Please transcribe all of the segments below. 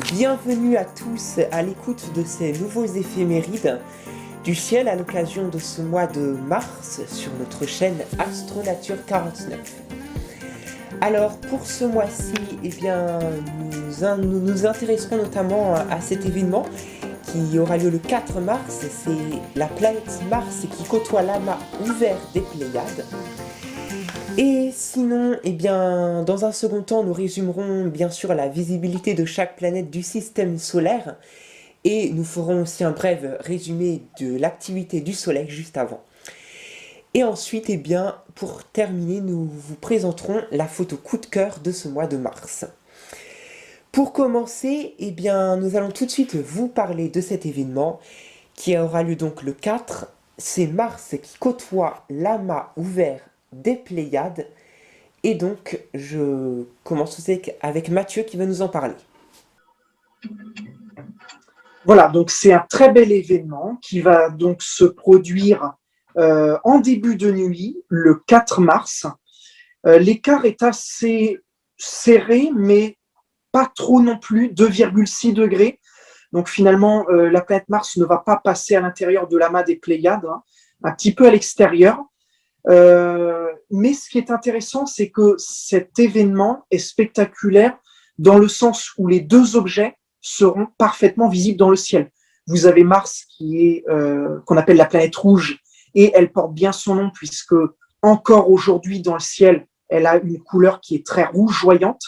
Bienvenue à tous à l'écoute de ces nouveaux éphémérides du ciel à l'occasion de ce mois de mars sur notre chaîne Astronature 49. Alors pour ce mois-ci, nous nous intéresserons notamment à cet événement qui aura lieu le 4 mars. C'est la planète Mars qui côtoie l'amas ouvert des Pléiades. Et sinon, dans un second temps, nous résumerons bien sûr la visibilité de chaque planète du système solaire et nous ferons aussi un bref résumé de l'activité du Soleil juste avant. Et ensuite, pour terminer, nous vous présenterons la photo coup de cœur de ce mois de mars. Pour commencer, nous allons tout de suite vous parler de cet événement qui aura lieu donc le 4. C'est Mars qui côtoie l'amas ouvert des Pléiades. Et donc, je commence avec Mathieu qui va nous en parler. Voilà, donc c'est un très bel événement qui va donc se produire en début de nuit, le 4 mars. L'écart est assez serré, mais pas trop non plus, 2,6 degrés. Donc finalement, la planète Mars ne va pas passer à l'intérieur de l'amas des Pléiades, un petit peu à l'extérieur. Mais ce qui est intéressant, c'est que cet événement est spectaculaire dans le sens où les deux objets seront parfaitement visibles dans le ciel. Vous avez Mars qu'on appelle la planète rouge, et elle porte bien son nom puisque encore aujourd'hui dans le ciel, elle a une couleur qui est très rougeoyante,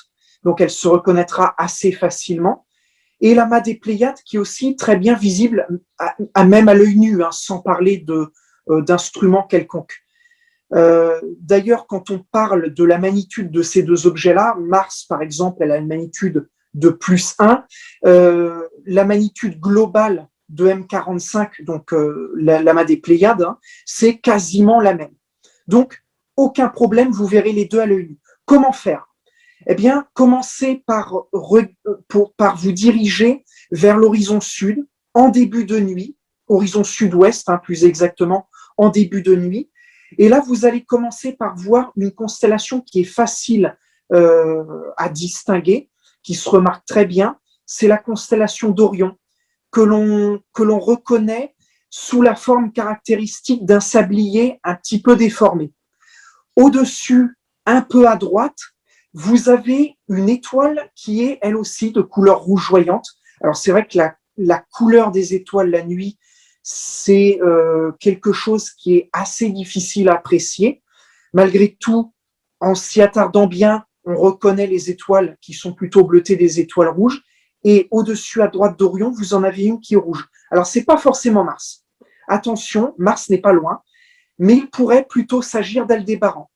donc elle se reconnaîtra assez facilement. Et l'amas des Pléiades qui est aussi très bien visible, même à l'œil nu, sans parler d'instruments quelconques. D'ailleurs, quand on parle de la magnitude de ces deux objets-là, Mars, par exemple, elle a une magnitude de +1. La magnitude globale de M45, donc l'amas des Pléiades, c'est quasiment la même. Donc, aucun problème, vous verrez les deux à l'œil nu. Comment faire ? Eh bien, commencez par vous diriger vers l'horizon sud en début de nuit, horizon sud-ouest, plus exactement, en début de nuit. Et là, vous allez commencer par voir une constellation qui est facile à distinguer, qui se remarque très bien. C'est la constellation d'Orion, que l'on reconnaît sous la forme caractéristique d'un sablier un petit peu déformé. Au-dessus, un peu à droite, vous avez une étoile qui est, elle aussi, de couleur rougeoyante. Alors, c'est vrai que la couleur des étoiles la nuit, c'est quelque chose qui est assez difficile à apprécier. Malgré tout, en s'y attardant bien, on reconnaît les étoiles qui sont plutôt bleutées des étoiles rouges. Et au-dessus, à droite d'Orion, vous en avez une qui est rouge. Alors, c'est pas forcément Mars. Attention, Mars n'est pas loin, mais il pourrait plutôt s'agir d'Aldébaran.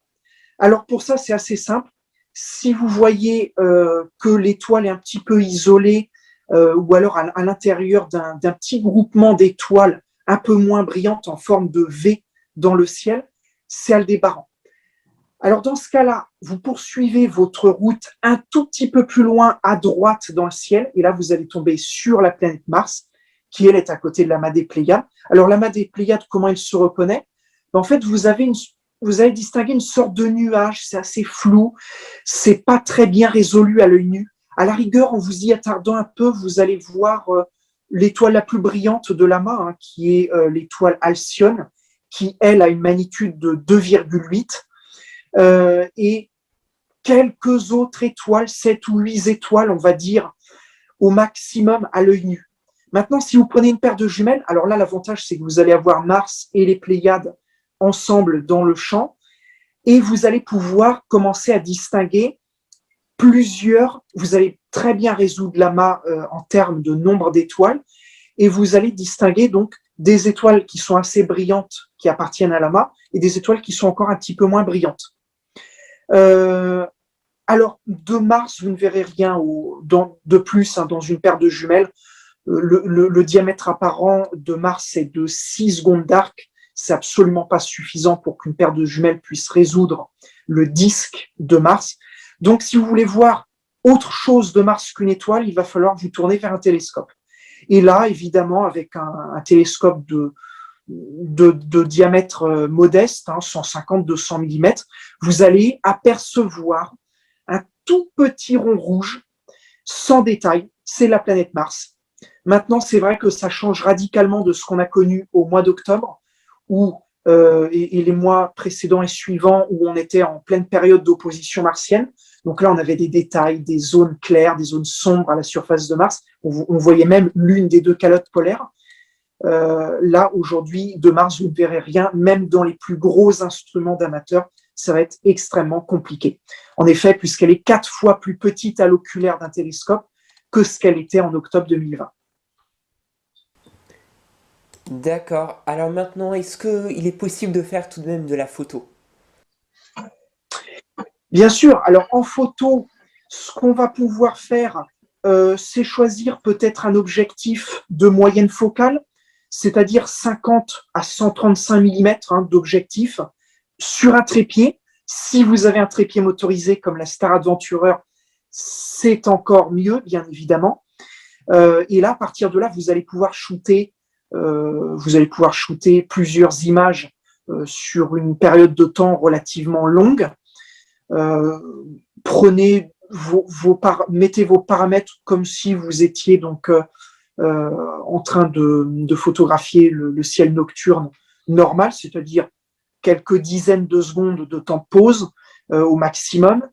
Alors, pour ça, c'est assez simple. Si vous voyez que l'étoile est un petit peu isolée, ou alors à l'intérieur d'un petit groupement d'étoiles un peu moins brillantes en forme de V dans le ciel, c'est Aldébaran. Alors dans ce cas-là, vous poursuivez votre route un tout petit peu plus loin à droite dans le ciel, et là vous allez tomber sur la planète Mars, qui elle est à côté de l'amas des Pléiades. Alors l'amas des Pléiades, comment il se reconnaît ? En fait, vous allez distinguer une sorte de nuage, c'est assez flou, c'est pas très bien résolu à l'œil nu. À la rigueur, en vous y attardant un peu, vous allez voir l'étoile la plus brillante de l'amas, qui est l'étoile Alcyone, qui, elle, a une magnitude de 2,8. Et quelques autres étoiles, 7 ou 8 étoiles, on va dire, au maximum à l'œil nu. Maintenant, si vous prenez une paire de jumelles, alors là, l'avantage, c'est que vous allez avoir Mars et les Pléiades ensemble dans le champ, et vous allez pouvoir commencer à distinguer vous allez très bien résoudre l'amas en termes de nombre d'étoiles, et vous allez distinguer donc des étoiles qui sont assez brillantes, qui appartiennent à l'amas, et des étoiles qui sont encore un petit peu moins brillantes. Alors, de Mars, vous ne verrez rien de plus dans une paire de jumelles. Le diamètre apparent de Mars est de 6 secondes d'arc. C'est absolument pas suffisant pour qu'une paire de jumelles puisse résoudre le disque de Mars. Donc, si vous voulez voir autre chose de Mars qu'une étoile, il va falloir vous tourner vers un télescope. Et là, évidemment, avec un télescope de diamètre modeste, 150-200 mm, vous allez apercevoir un tout petit rond rouge, sans détail. c'est la planète Mars. Maintenant, c'est vrai que ça change radicalement de ce qu'on a connu au mois d'octobre, et les mois précédents et suivants, où on était en pleine période d'opposition martienne. Donc là, on avait des détails, des zones claires, des zones sombres à la surface de Mars. On voyait même l'une des deux calottes polaires. Là, aujourd'hui, de Mars, vous ne verrez rien, même dans les plus gros instruments d'amateurs, ça va être extrêmement compliqué. En effet, puisqu'elle est 4 fois plus petite à l'oculaire d'un télescope que ce qu'elle était en octobre 2020. D'accord. Alors maintenant, est-ce qu'il est possible de faire tout de même de la photo? Bien sûr, alors en photo, ce qu'on va pouvoir faire, c'est choisir peut-être un objectif de moyenne focale, c'est-à-dire 50 à 135 mm d'objectif sur un trépied. Si vous avez un trépied motorisé comme la Star Adventurer, c'est encore mieux, bien évidemment. Et là, à partir de là, vous allez pouvoir shooter plusieurs images sur une période de temps relativement longue. Mettez vos paramètres comme si vous étiez donc en train de photographier le ciel nocturne normal, c'est-à-dire quelques dizaines de secondes de temps de pause au maximum,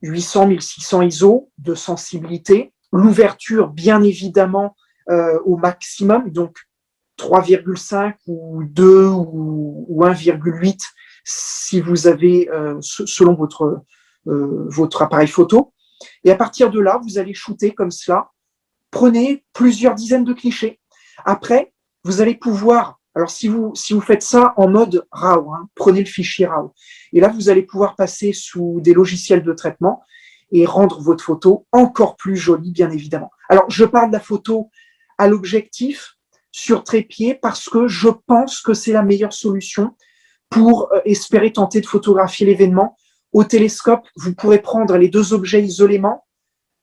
800-1600 ISO de sensibilité, l'ouverture bien évidemment au maximum, donc 3,5 ou 2 ou 1,8 si vous avez, selon votre appareil photo. Et à partir de là, vous allez shooter comme cela. Prenez plusieurs dizaines de clichés. Après, vous allez pouvoir, alors si vous faites ça en mode RAW, prenez le fichier RAW. Et là, vous allez pouvoir passer sous des logiciels de traitement et rendre votre photo encore plus jolie, bien évidemment. Alors, je parle de la photo à l'objectif sur trépied parce que je pense que c'est la meilleure solution pour espérer tenter de photographier l'événement. Au télescope, vous pourrez prendre les deux objets isolément,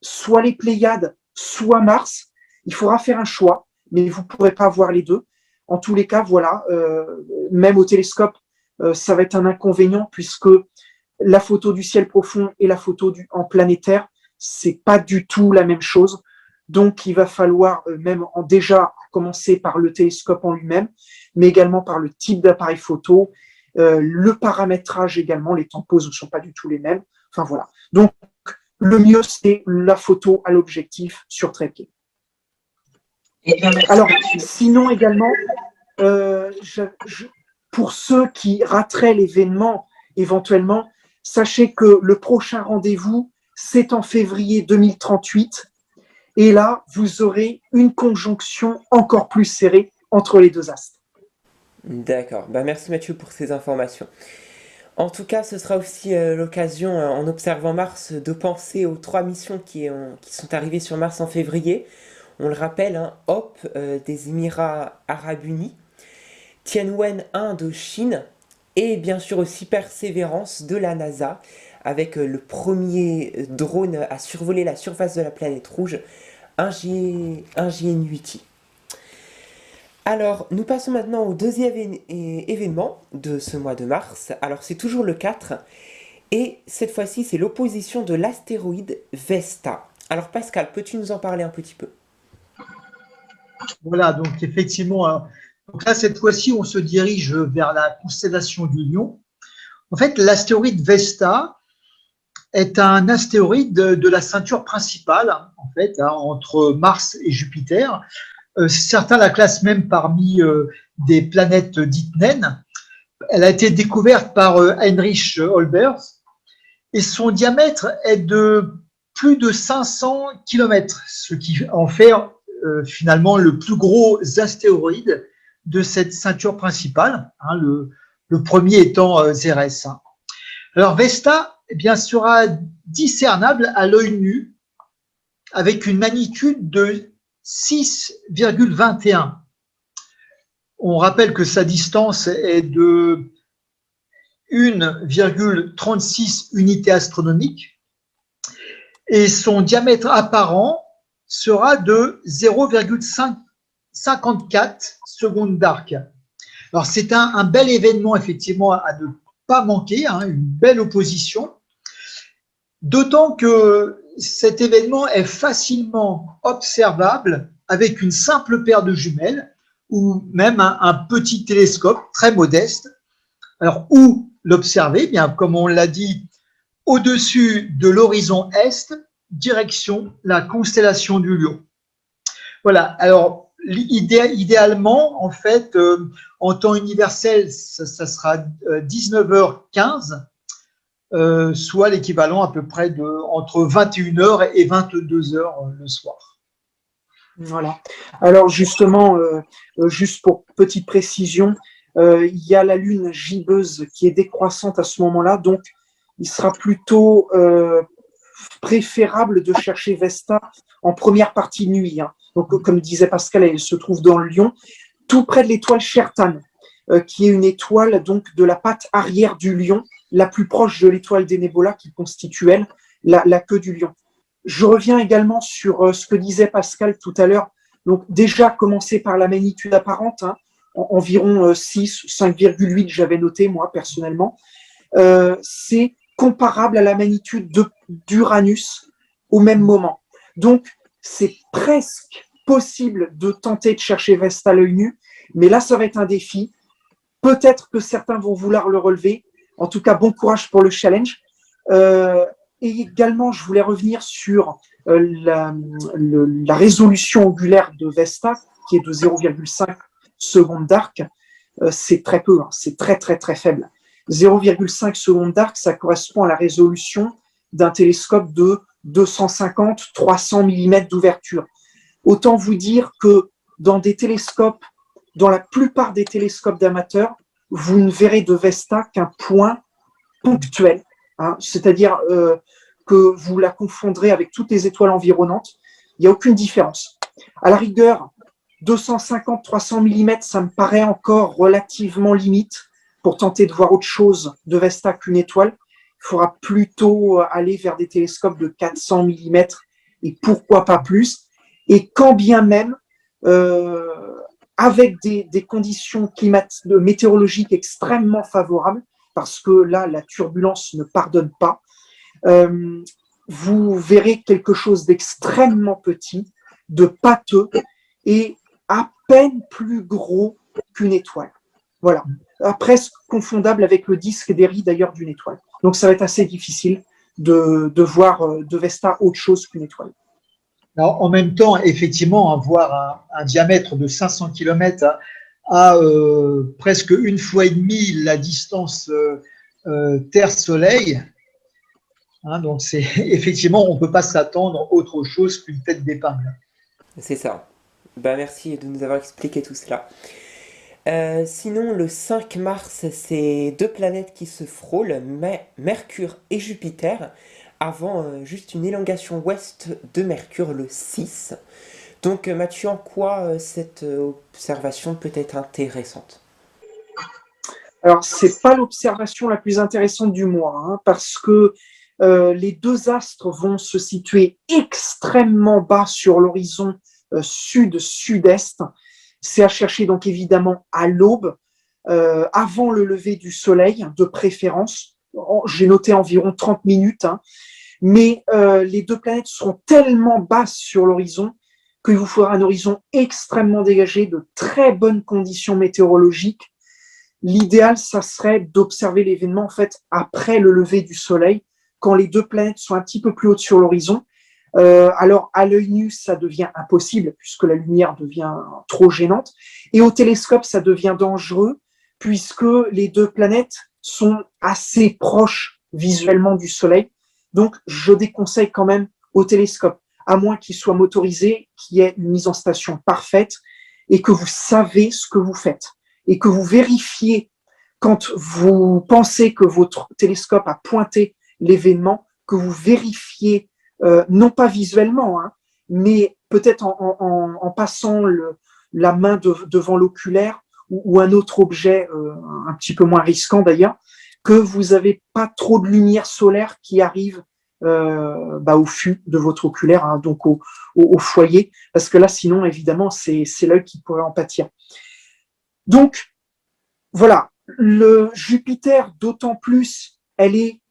soit les Pléiades, soit Mars. Il faudra faire un choix, mais vous ne pourrez pas voir les deux. En tous les cas, voilà, même au télescope, ça va être un inconvénient puisque la photo du ciel profond et la photo en planétaire, c'est pas du tout la même chose. Donc, il va falloir déjà commencer par le télescope en lui-même, mais également par le type d'appareil photo, le paramétrage également, les temps de pause ne sont pas du tout les mêmes. Enfin voilà. Donc, le mieux, c'est la photo à l'objectif sur trépied. Alors, sinon également, pour ceux qui rateraient l'événement éventuellement, sachez que le prochain rendez-vous, c'est en février 2038. Et là, vous aurez une conjonction encore plus serrée entre les deux astres. D'accord. Merci Mathieu pour ces informations. En tout cas, ce sera aussi l'occasion, en observant Mars, de penser aux 3 missions qui sont arrivées sur Mars en février. On le rappelle, Hope des Émirats Arabes Unis, Tianwen 1 de Chine, et bien sûr aussi Persévérance de la NASA, avec le premier drone à survoler la surface de la planète rouge, un GN8i. Alors, nous passons maintenant au deuxième événement de ce mois de mars. Alors, c'est toujours le 4. Et cette fois-ci, c'est l'opposition de l'astéroïde Vesta. Alors, Pascal, peux-tu nous en parler un petit peu? Voilà, donc effectivement, donc là, cette fois-ci, on se dirige vers la constellation du Lion. En fait, l'astéroïde Vesta est un astéroïde de la ceinture principale, en fait, entre Mars et Jupiter. Certains la classent même parmi des planètes dites naines. Elle a été découverte par Heinrich Olbers et son diamètre est de plus de 500 km, ce qui en fait finalement le plus gros astéroïde de cette ceinture principale, le premier étant Cérès. Alors Vesta sera discernable à l'œil nu avec une magnitude de 6,21. On rappelle que sa distance est de 1,36 unités astronomiques et son diamètre apparent sera de 0,54 secondes d'arc. Alors c'est un bel événement effectivement à ne pas manquer, une belle opposition, d'autant que cet événement est facilement observable avec une simple paire de jumelles ou même un petit télescope très modeste. Alors, où l'observer? Bien, comme on l'a dit, au-dessus de l'horizon est, direction la constellation du Lion. Voilà. Alors, idéalement, en fait, en temps universel, ça sera 19h15, soit l'équivalent à peu près de entre 21h et 22h le soir. Voilà. Alors justement, juste pour petite précision, il y a la lune gibbeuse qui est décroissante à ce moment-là, donc il sera plutôt préférable de chercher Vesta en première partie de nuit. Hein. Donc, comme disait Pascal, elle se trouve dans le Lion, tout près de l'étoile Chertan, qui est une étoile donc de la patte arrière du Lion, la plus proche de l'étoile des Nébola qui constitue, elle, la queue du Lion. Je reviens également sur ce que disait Pascal tout à l'heure. Donc, déjà, commencer par la magnitude apparente, hein, environ 6, 5,8, j'avais noté, moi, personnellement. C'est comparable à la magnitude d'Uranus au même moment. Donc, c'est presque possible de tenter de chercher Vesta à l'œil nu, mais là, ça va être un défi. Peut-être que certains vont vouloir le relever. En tout cas, bon courage pour le challenge. Et également, je voulais revenir sur la résolution angulaire de Vesta, qui est de 0,5 secondes d'arc. C'est très peu, hein, c'est très, très, très faible. 0,5 secondes d'arc, ça correspond à la résolution d'un télescope de 250-300 mm d'ouverture. Autant vous dire que dans des télescopes, dans la plupart des télescopes d'amateurs, vous ne verrez de Vesta qu'un point ponctuel, hein, c'est-à-dire que vous la confondrez avec toutes les étoiles environnantes. Il n'y a aucune différence. À la rigueur, 250-300 mm, ça me paraît encore relativement limite pour tenter de voir autre chose de Vesta qu'une étoile. Il faudra plutôt aller vers des télescopes de 400 mm et pourquoi pas plus. Et quand bien même, avec des conditions météorologiques extrêmement favorables, parce que là, la turbulence ne pardonne pas, vous verrez quelque chose d'extrêmement petit, de pâteux et à peine plus gros qu'une étoile. Voilà, presque confondable avec le disque des rides d'ailleurs d'une étoile. Donc ça va être assez difficile de voir de Vesta autre chose qu'une étoile. Alors, en même temps, effectivement, avoir un diamètre de 500 km à presque une fois et demie la distance Terre-Soleil, hein, donc c'est effectivement, on ne peut pas s'attendre à autre chose qu'une tête d'épingle. C'est ça. Ben, merci de nous avoir expliqué tout cela. Sinon, le 5 mars, c'est deux planètes qui se frôlent, Mercure et Jupiter, avant juste une élongation ouest de Mercure le 6. Donc Mathieu, en quoi cette observation peut être intéressante? Alors, ce n'est pas l'observation la plus intéressante du mois, hein, parce que les deux astres vont se situer extrêmement bas sur l'horizon sud-sud-est. C'est à chercher donc évidemment à l'aube, avant le lever du soleil, de préférence. J'ai noté environ 30 minutes, hein, mais les deux planètes seront tellement basses sur l'horizon qu'il vous faudra un horizon extrêmement dégagé, de très bonnes conditions météorologiques. L'idéal, ça serait d'observer l'événement en fait après le lever du soleil, quand les deux planètes sont un petit peu plus hautes sur l'horizon. Alors, à l'œil nu, ça devient impossible puisque la lumière devient trop gênante. Et au télescope, ça devient dangereux puisque les deux planètes sont assez proches visuellement du Soleil. Donc, je déconseille quand même au télescope, à moins qu'il soit motorisé, qu'il y ait une mise en station parfaite et que vous savez ce que vous faites et que vous vérifiez quand vous pensez que votre télescope a pointé l'événement, que vous vérifiez non pas visuellement, hein, mais peut-être en passant la main devant l'oculaire ou un autre objet un petit peu moins risquant d'ailleurs, que vous n'avez pas trop de lumière solaire qui arrive au fût de votre oculaire, hein, donc au foyer, parce que là, sinon, évidemment, c'est l'œil qui pourrait en pâtir. Donc, voilà, le Jupiter, d'autant plus, elle est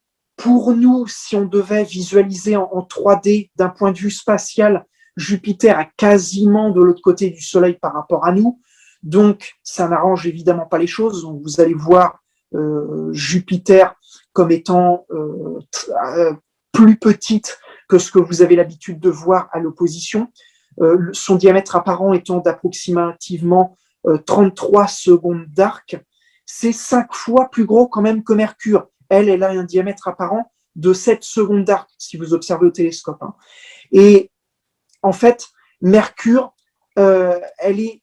Pour nous, si on devait visualiser en 3D d'un point de vue spatial, Jupiter est quasiment de l'autre côté du Soleil par rapport à nous. Donc, ça n'arrange évidemment pas les choses. Donc, vous allez voir Jupiter comme étant plus petite que ce que vous avez l'habitude de voir à l'opposition. Son diamètre apparent étant d'approximativement 33 secondes d'arc. C'est 5 fois plus gros quand même que Mercure. Elle a un diamètre apparent de 7 secondes d'arc, si vous observez au télescope. Hein. Et en fait, Mercure, elle est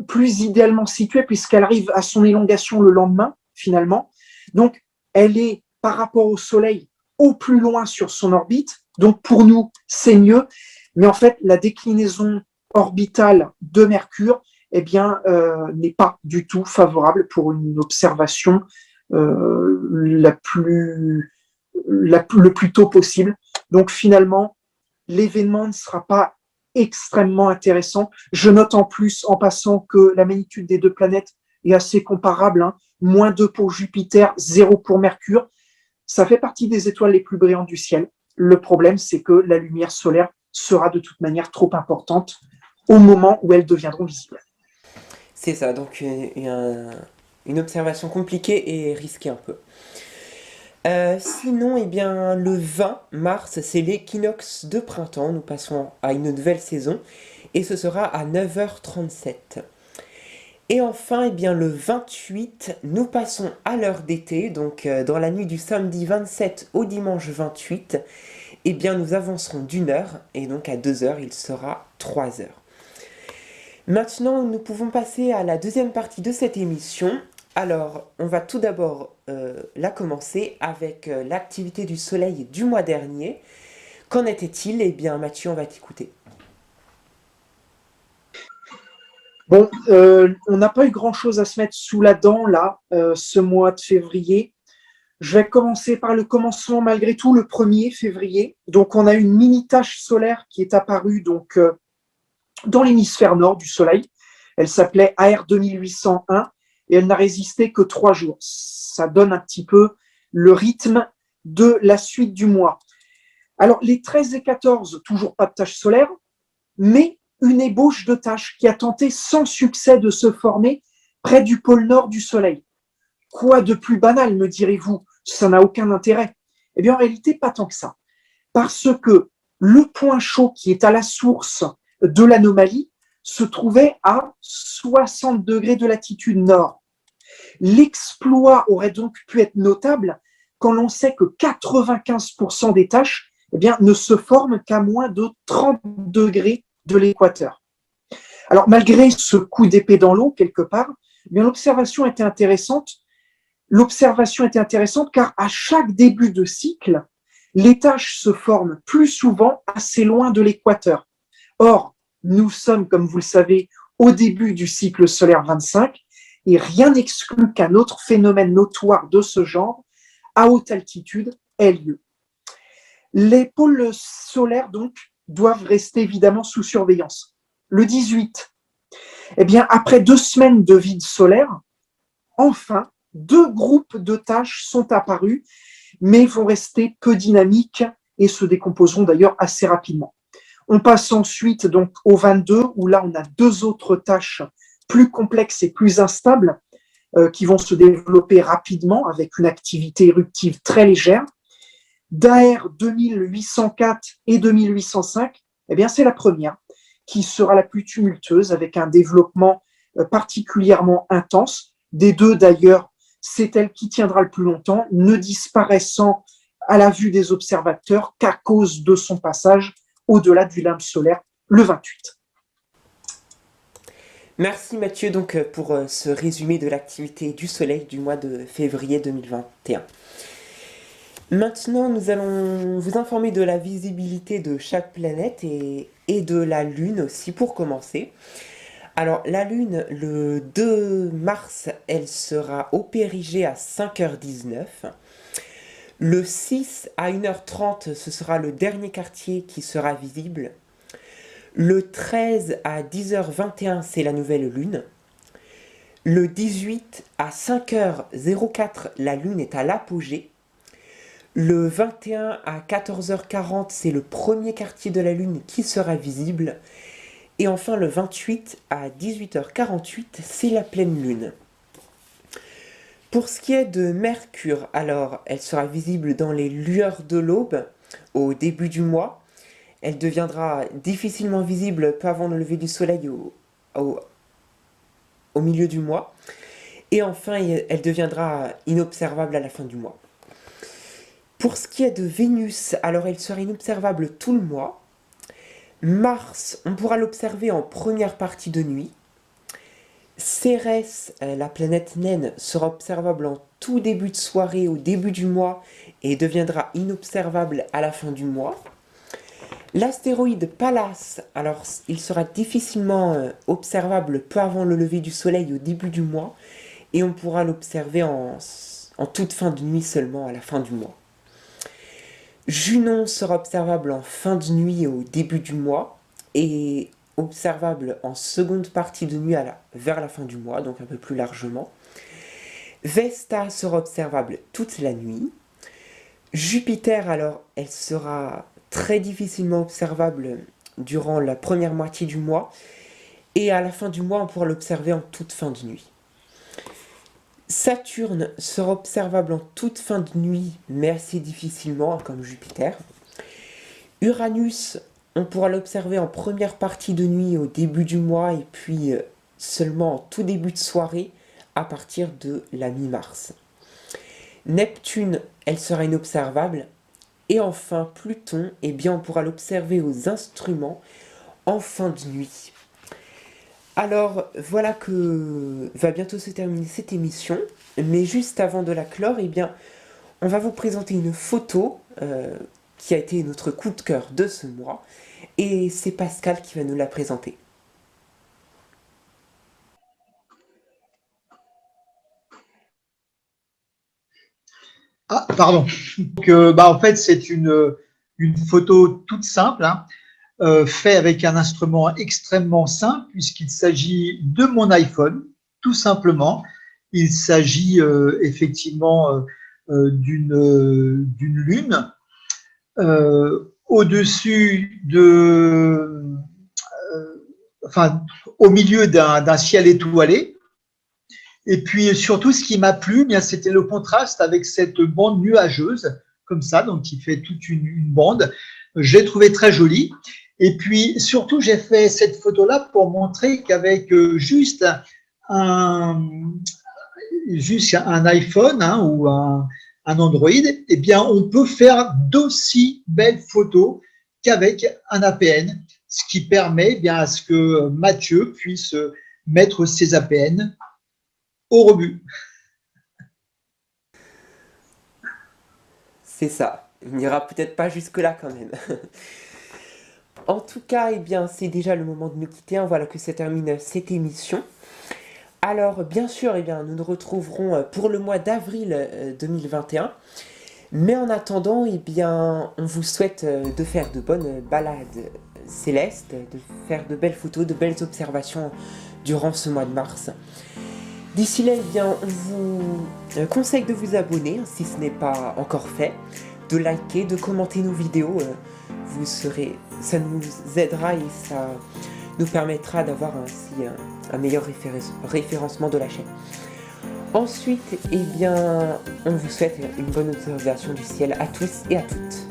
plus idéalement située puisqu'elle arrive à son élongation le lendemain, finalement. Donc, elle est, par rapport au Soleil, au plus loin sur son orbite. Donc, pour nous, c'est mieux. Mais en fait, la déclinaison orbitale de Mercure n'est pas du tout favorable pour une observation le plus tôt possible. Donc, finalement, l'événement ne sera pas extrêmement intéressant. Je note en plus, en passant, que la magnitude des deux planètes est assez comparable. Hein. -2 pour Jupiter, 0 pour Mercure. Ça fait partie des étoiles les plus brillantes du ciel. Le problème, c'est que la lumière solaire sera de toute manière trop importante au moment où elles deviendront visibles. C'est ça, donc une observation compliquée et risquée un peu. Sinon, eh bien, le 20 mars, c'est l'équinoxe de printemps. Nous passons à une nouvelle saison et ce sera à 9h37. Et enfin, eh bien, le 28, nous passons à l'heure d'été. Donc, dans la nuit du samedi 27 au dimanche 28, eh bien, nous avancerons d'1 heure et donc à 2 heures, il sera 3 heures. Maintenant, nous pouvons passer à la deuxième partie de cette émission. Alors, on va tout d'abord la commencer avec l'activité du Soleil du mois dernier. Qu'en était-il? Eh bien, Mathieu, on va t'écouter. Bon, on n'a pas eu grand-chose à se mettre sous la dent, là, ce mois de février. Je vais commencer par le commencement, malgré tout, le 1er février. Donc, on a une mini-tache solaire qui est apparue donc, dans l'hémisphère nord du Soleil. Elle s'appelait AR 2801 et elle n'a résisté que 3 jours. Ça donne un petit peu le rythme de la suite du mois. Alors, les 13 et 14, toujours pas de tache solaire, mais une ébauche de tache qui a tenté sans succès de se former près du pôle nord du Soleil. Quoi de plus banal, me direz-vous? Ça n'a aucun intérêt. Eh bien, en réalité, pas tant que ça. Parce que le point chaud qui est à la source de l'anomalie se trouvait à 60 degrés de latitude nord. L'exploit aurait donc pu être notable quand l'on sait que 95% des taches ne se forment qu'à moins de 30 degrés de l'équateur. Alors, malgré ce coup d'épée dans l'eau, quelque part, l'observation était intéressante. L'observation était intéressante car à chaque début de cycle, les taches se forment plus souvent assez loin de l'équateur. Or, nous sommes, comme vous le savez, au début du cycle solaire 25 et rien n'exclut qu'un autre phénomène notoire de ce genre, à haute altitude, ait lieu. Les pôles solaires, donc, doivent rester évidemment sous surveillance. Le 18, après 2 semaines de vide solaire, enfin, 2 groupes de taches sont apparus, mais vont rester peu dynamiques et se décomposeront d'ailleurs assez rapidement. On passe ensuite donc au 22, où là on a 2 autres taches plus complexes et plus instables qui vont se développer rapidement avec une activité éruptive très légère. D'AR 2804 et 2805, c'est la première qui sera la plus tumultueuse avec un développement particulièrement intense. Des deux d'ailleurs, c'est elle qui tiendra le plus longtemps, ne disparaissant à la vue des observateurs qu'à cause de son passage au-delà du limbe solaire le 28. Merci Mathieu donc pour ce résumé de l'activité du Soleil du mois de février 2021. Maintenant, nous allons vous informer de la visibilité de chaque planète et de la Lune aussi pour commencer. Alors la Lune, le 2 mars, elle sera au périgée à 5h19. Le 6 à 1h30, ce sera le dernier quartier qui sera visible. Le 13 à 10h21, c'est la nouvelle Lune. Le 18 à 5h04, la Lune est à l'apogée. Le 21 à 14h40, c'est le premier quartier de la Lune qui sera visible. Et enfin, le 28 à 18h48, c'est la pleine Lune. Pour ce qui est de Mercure, alors, elle sera visible dans les lueurs de l'aube, au début du mois. Elle deviendra difficilement visible peu avant le lever du soleil au milieu du mois. Et enfin, elle deviendra inobservable à la fin du mois. Pour ce qui est de Vénus, alors elle sera inobservable tout le mois. Mars, on pourra l'observer en première partie de nuit. Cérès, la planète naine, sera observable en tout début de soirée au début du mois et deviendra inobservable à la fin du mois. L'astéroïde Pallas, alors il sera difficilement observable peu avant le lever du soleil au début du mois et on pourra l'observer en toute fin de nuit seulement à la fin du mois. Junon sera observable en fin de nuit au début du mois et observable en seconde partie de nuit vers la fin du mois, donc un peu plus largement. Vesta sera observable toute la nuit. Jupiter, alors, elle sera très difficilement observable durant la première moitié du mois et à la fin du mois, on pourra l'observer en toute fin de nuit. Saturne sera observable en toute fin de nuit, mais assez difficilement, comme Jupiter. Uranus, on pourra l'observer en première partie de nuit au début du mois et puis seulement en tout début de soirée à partir de la mi-mars. Neptune, elle sera inobservable. Et enfin, Pluton, eh bien, on pourra l'observer aux instruments en fin de nuit. Alors, voilà que va bientôt se terminer cette émission, mais juste avant de la clore, eh bien, on va vous présenter une photo qui a été notre coup de cœur de ce mois, et c'est Pascal qui va nous la présenter. Ah, pardon. Donc, en fait, c'est une photo toute simple, hein, fait avec un instrument extrêmement simple, puisqu'il s'agit de mon iPhone, tout simplement. Il s'agit effectivement d'une lune au-dessus au milieu d'un ciel étoilé. Et puis surtout, ce qui m'a plu, bien, c'était le contraste avec cette bande nuageuse, comme ça, donc qui fait toute une bande. J'ai trouvé très jolie. Et puis surtout, j'ai fait cette photo-là pour montrer qu'avec juste un iPhone, hein, ou un Android, eh bien, on peut faire d'aussi belles photos qu'avec un APN, ce qui permet bien à ce que Mathieu puisse mettre ses APN au rebut. C'est ça, il n'ira peut-être pas jusque-là quand même. En tout cas, eh bien, c'est déjà le moment de nous quitter, hein. Voilà que se termine cette émission. Alors, bien sûr, eh bien, nous nous retrouverons pour le mois d'avril 2021. Mais en attendant, eh bien, on vous souhaite de faire de bonnes balades célestes, de faire de belles photos, de belles observations durant ce mois de mars. D'ici là, eh bien, on vous conseille de vous abonner si ce n'est pas encore fait, de liker, de commenter nos vidéos. Ça nous aidera et ça nous permettra d'avoir ainsi un meilleur référencement de la chaîne. Ensuite, eh bien, on vous souhaite une bonne observation du ciel à tous et à toutes.